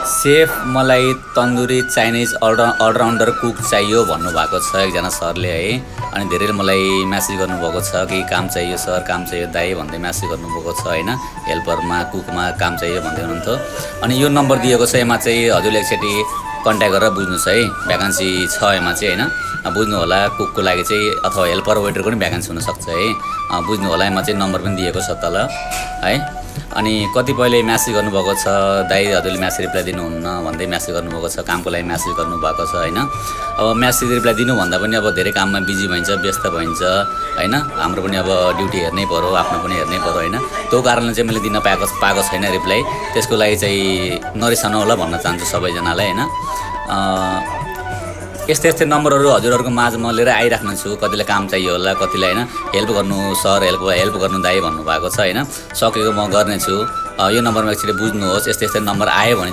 Safe मलाई tandoori Chinese all-rounder cook चाहियो भन्नुभएको छ एकजना सरले है। अनि धेरैले मलाई म्यासेज गर्नुभएको छ कि काम चाहियो सर, काम चाहियो दाइ भन्दै म्यासेज गर्नुभएको छ होइन। हेल्परमा कुकमा काम चाहियो भन्दै हुनुहुन्थ्यो। अनि यो नम्बर दिएको छ, यसमा चाहिँ हजुरले एकचोटि कन्ट्याक्ट गरेर बुझ्नुहोस् है। भ्याकेन्सी छ यसमा चाहिँ होइन, बुझ्नु होला। कुकको लागि चाहिँ अथवा हेल्पर वेटरको पनि भ्याकेन्सी हुनसक्छ है, बुझ्नु होला। यसमा चाहिँ नम्बर पनि दिएको छ तल है। अनि कतिपयले म्यासेज गर्नुभएको छ दाइ हजुरले म्यासेज रिप्लाई दिनुहुन्न भन्दै म्यासेज गर्नुभएको छ, कामको लागि म्यासेज गर्नुभएको छ होइन। अब म्यासेज रिप्लाई दिनुभन्दा पनि अब धेरै काममा बिजी भइन्छ, व्यस्त भइन्छ होइन। हाम्रो पनि अब ड्युटी हेर्नै पऱ्यो, आफ्नो पनि हेर्नै पऱ्यो होइन। त्यो कारणले चाहिँ मैले दिन पाएको छैन रिप्लाई। त्यसको लागि चाहिँ नरिसाउनु होला भन्न चाहन्छु सबैजनालाई होइन। यस्तै नम्बरहरू हजुरहरूको माझमा लिएर आइराख्नु छु। कतिलाई काम चाहियो होला, कतिलाई होइन हेल्प गर्नु सर, हेल्प गर्नु दाइ भन्नुभएको छ होइन। सकेको म गर्नेछु। यो नम्बरमा एकचोटि बुझ्नुहोस्। यस्तै नम्बर आयो भने